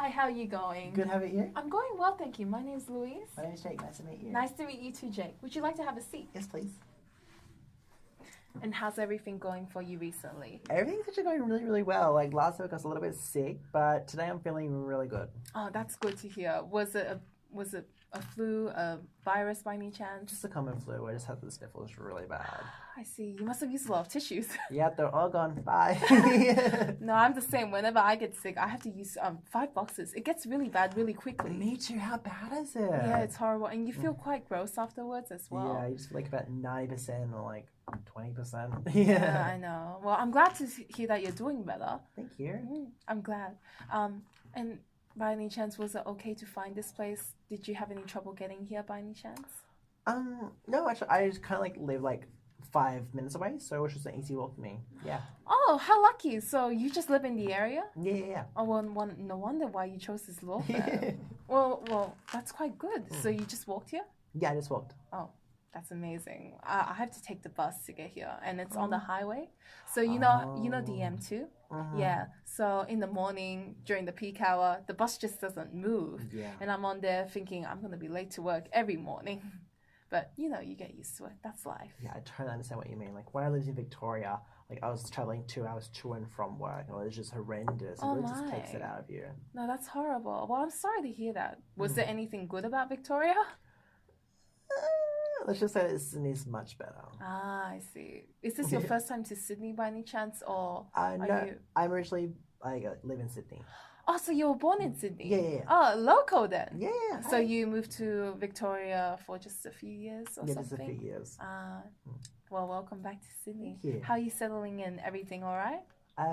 Hi, how are you going? Good, how about you? I'm going well, thank you. My name's Louise. My name's Jake, nice to meet you. Nice to meet you too, Jake. Would you like to have a seat? Yes, please. And how's everything going for you recently? Everything's actually going really, really well. Like last week I was a little bit sick, but today I'm feeling really good. Oh, that's good to hear. Was it a flu, a virus by any chance? Just a common flu. I just had the sniffles really bad. I see. You must have used a lot of tissues. Yeah, they're all gone. Bye. No, I'm the same. Whenever I get sick, I have to use 5 boxes. It gets really bad really quickly. Me too. How bad is it? Yeah, it's horrible. And you feel quite gross afterwards as well. Yeah, you just feel like about 90% or like 20%. Yeah, I know. Well, I'm glad to hear that you're doing better. Thank you. I'm glad. And by any chance, was it okay to find this place? Did you have any trouble getting here by any chance? No, actually, I just kind of like live like 5 minutes away, so it was just an easy walk for me. Yeah. Oh, how lucky! So you just live in the area? Yeah. Oh, well, no wonder why you chose this law firm. Well, that's quite good. So you just walked here? Yeah, I just walked. Oh, that's amazing. I have to take the bus to get here, and it's on the highway. So you know DM too. Yeah. So in the morning during the peak hour, the bus just doesn't move. Yeah. And I'm on there thinking I'm gonna be late to work every morning. But you get used to it. That's life. Yeah, I totally understand what you mean. Like when I lived in Victoria, like I was traveling 2 hours to and from work, and it was just horrendous. It really just takes it out of you. No, that's horrible. Well, I'm sorry to hear that. Was there anything good about Victoria? Let's just say that Sydney's much better. Ah, I see. Is this your first time to Sydney by any chance, or No, I'm originally live in Sydney. Oh, so you were born in Sydney? Yeah. Oh, local then? Yeah. So you moved to Victoria for just a few years or something? Yeah, just a few years. Well, welcome back to Sydney. Thank you. How are you settling in? Everything all right?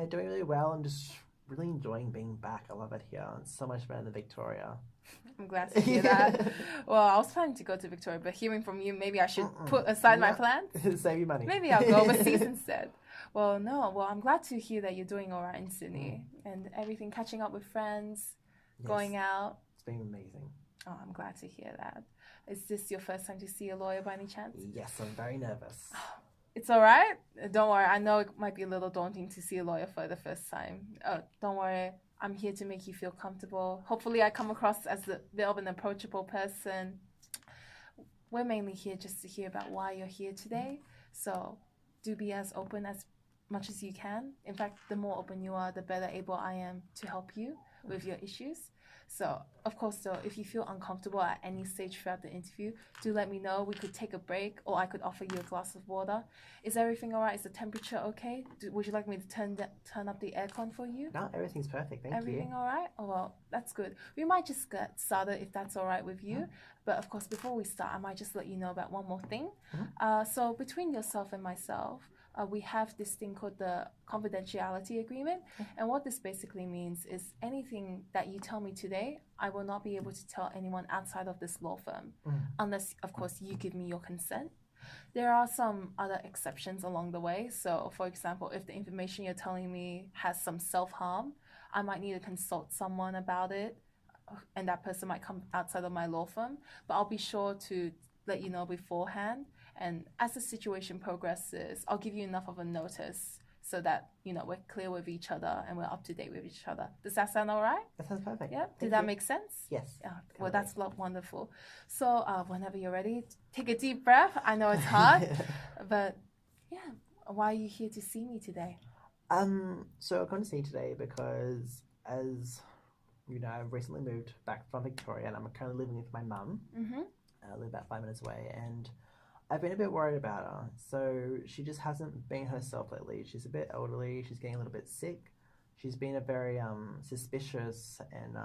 Doing really well. I'm just really enjoying being back. I love it here. It's so much better than Victoria. I'm glad to hear that. Well, I was planning to go to Victoria, but hearing from you, maybe I should put aside my plans. Save you money. Maybe I'll go overseas instead. Well, no. Well, I'm glad to hear that you're doing all right in Sydney and everything, catching up with friends, going out. It's been amazing. Oh, I'm glad to hear that. Is this your first time to see a lawyer by any chance? Yes, I'm very nervous. It's all right. Don't worry. I know it might be a little daunting to see a lawyer for the first time. Don't worry. I'm here to make you feel comfortable. Hopefully, I come across as a bit of an approachable person. We're mainly here just to hear about why you're here today. So do be as open as much as you can. In fact, the more open you are, the better able I am to help you with your issues. So, of course, though, if you feel uncomfortable at any stage throughout the interview, do let me know. We could take a break, or I could offer you a glass of water. Is everything all right? Is the temperature okay? Would you like me to turn up the aircon for you? No, everything's perfect. Thank you. Everything all right? Oh, well, that's good. We might just get started if that's all right with you. But, of course, before we start, I might just let you know about one more thing. So between yourself and myself, we have this thing called the confidentiality agreement. And what this basically means is anything that you tell me today, I will not be able to tell anyone outside of this law firm, unless, of course, you give me your consent. There are some other exceptions along the way. So, for example, if the information you're telling me has some self-harm, I might need to consult someone about it, and that person might come outside of my law firm. But I'll be sure to let you know beforehand. And as the situation progresses, I'll give you enough of a notice so that, we're clear with each other and we're up to date with each other. Does that sound all right? That sounds perfect. Yeah? Did that make sense? Yes. Yeah. Well, that's wonderful. So whenever you're ready, take a deep breath. I know it's hard, but yeah. Why are you here to see me today? So I've come to see you today because, as you know, I've recently moved back from Victoria and I'm currently living with my mum. I live about 5 minutes away, and I've been a bit worried about her. So she just hasn't been herself lately. She's a bit elderly. She's getting a little bit sick. She's been a very suspicious and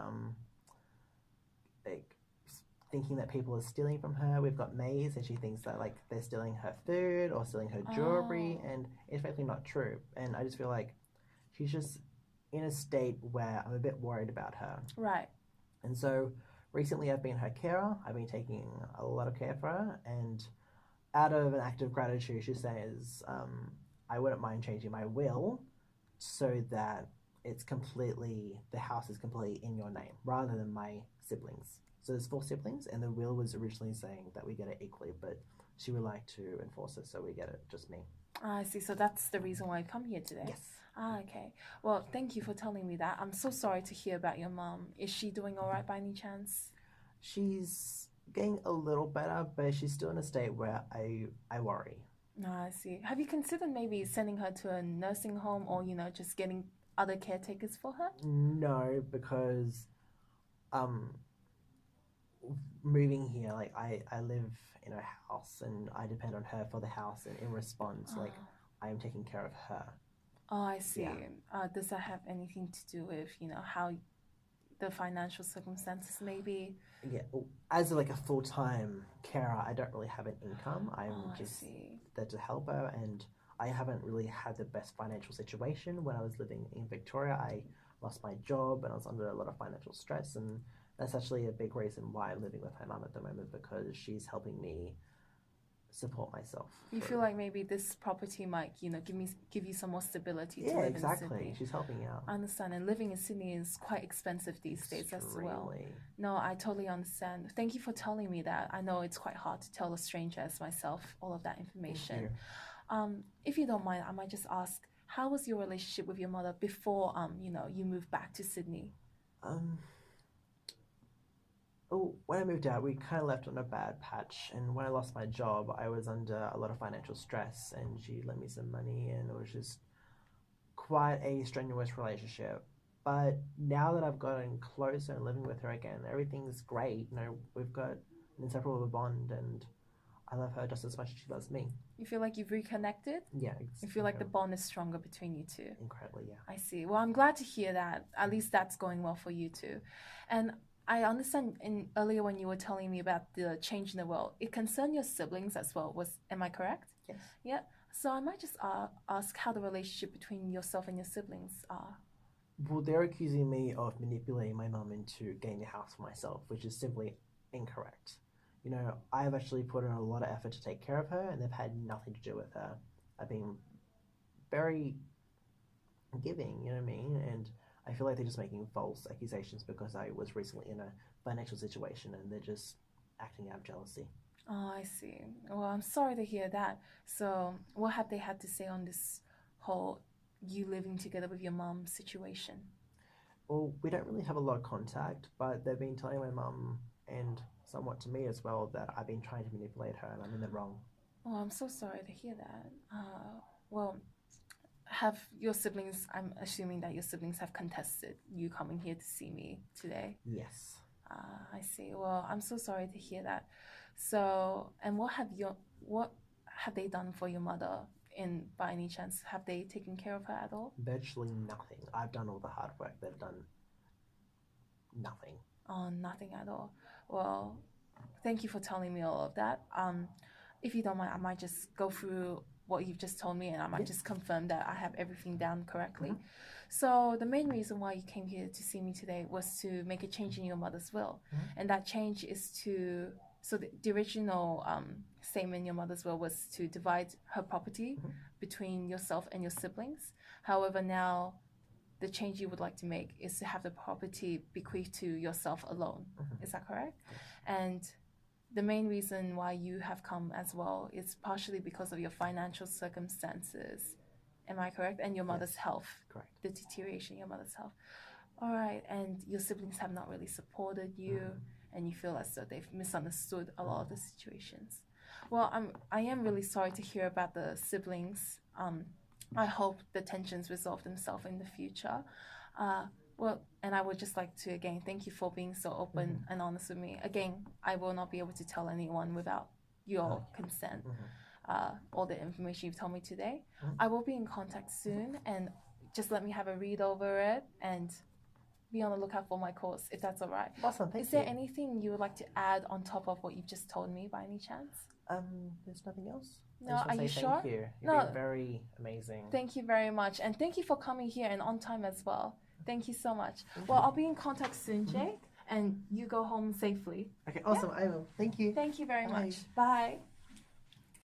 like thinking that people are stealing from her. We've got maids, and she thinks that like they're stealing her food or stealing her jewelry, and it's frankly not true. And I just feel like she's just in a state where I'm a bit worried about her. Right. And so recently I've been her carer. I've been taking a lot of care for her, and out of an act of gratitude, she says, I wouldn't mind changing my will so that the house is completely in your name rather than my siblings. So there's 4 siblings, and the will was originally saying that we get it equally, but she would like to enforce it so we get it just me. I see. So that's the reason why I come here today. Yes. Ah, okay. Well, thank you for telling me that. I'm so sorry to hear about your mom. Is she doing all right by any chance? She's getting a little better, but she's still in a state where I worry. Ah, I see. Have you considered maybe sending her to a nursing home or, just getting other caretakers for her? No, because um moving here, like I live in a house and I depend on her for the house, and in response, like Oh, I am taking care of her. oh, I see. Yeah. Does that have anything to do with, how the financial circumstances maybe? Yeah, as like a full-time carer, I don't really have an income. I'm Oh, I just see. there to help her, and I haven't really had the best financial situation. When I was living in Victoria, I lost my job and I was under a lot of financial stress, and that's actually a big reason why I'm living with my mum at the moment, because she's helping me support myself You feel through. like maybe this property might, give you some more stability to Yeah, live in exactly. Sydney. She's helping out. I understand, and living in Sydney is quite expensive these days as well. Extremely. No, I totally understand. Thank you for telling me that. I know it's quite hard to tell a stranger as myself all of that Thank information. you. If you don't mind, I might just ask, how was your relationship with your mother before, you moved back to Sydney? Um, Oh, when I moved out, we kind of left on a bad patch. And when I lost my job, I was under a lot of financial stress, and she lent me some money, and it was just quite a strenuous relationship. But now that I've gotten closer and living with her again, everything's great. We've got an inseparable bond, and I love her just as much as she loves me. You feel like you've reconnected? Yeah, it's You feel like the bond is stronger between you two? incredibly, yeah. I see. Well, I'm glad to hear that. At least that's going well for you too. And I understand earlier when you were telling me about the change in the world, it concerned your siblings as well. Am I correct? Yes. Yeah. So I might just ask how the relationship between yourself and your siblings are. Well, they're accusing me of manipulating my mum into getting the house for myself, which is simply incorrect. I've actually put in a lot of effort to take care of her, and they've had nothing to do with her. I've been very giving, you know what I mean? And I feel like they're just making false accusations because I was recently in a financial situation, and they're just acting out of jealousy. Oh, I see. Well, I'm sorry to hear that. So, what have they had to say on this whole you living together with your mom situation? Well, we don't really have a lot of contact, but they've been telling my mum and somewhat to me as well that I've been trying to manipulate her and I'm in the wrong. Oh, I'm so sorry to hear that. Well, have your siblings, I'm assuming that your siblings have contested you coming here to see me today. Yes. I see. Well, I'm so sorry to hear that. So, and what have they done for your mother? In by any chance, have they taken care of her at all? Virtually nothing. I've done all the hard work. They've done nothing. Oh, nothing at all. Well, thank you for telling me all of that. If you don't mind, I might just go through what you've just told me, and I might Yeah. just confirm that I have everything down correctly. Mhm. So the main reason why you came here to see me today was to make a change in your mother's will, Mhm. and that change is to. So the original statement in your mother's will was to divide her property Mhm. between yourself and your siblings. However, now the change you would like to make is to have the property bequeathed to yourself alone. Mhm. Is that correct? Yes. And the main reason why you have come as well is partially because of your financial circumstances. Am I correct? And your mother's Yes. health, Correct. the deterioration in your mother's health. All right. And your siblings have not really supported you, and you feel as though they've misunderstood a lot of the situations. Well, I am really sorry to hear about the siblings. I hope the tensions resolve themselves in the future. Well, and I would just like to again thank you for being so open and honest with me. Again, I will not be able to tell anyone without your consent. All the information you've told me today. Mhm. I will be in contact soon, and just let me have a read over it and be on the lookout for my course, if that's all right. Awesome. Thank Is there you. anything you would like to add on top of what you've just told me by any chance? There's nothing else. No, I just are want to you say sure? thank you. You've No. been very amazing. Thank you very much. And thank you for coming here and on time as well. Thank you so much. Thank Well, you. I'll be in contact soon, Jake, and you go home safely. Okay, awesome. I will. Thank you. Thank you very Bye. much. Bye.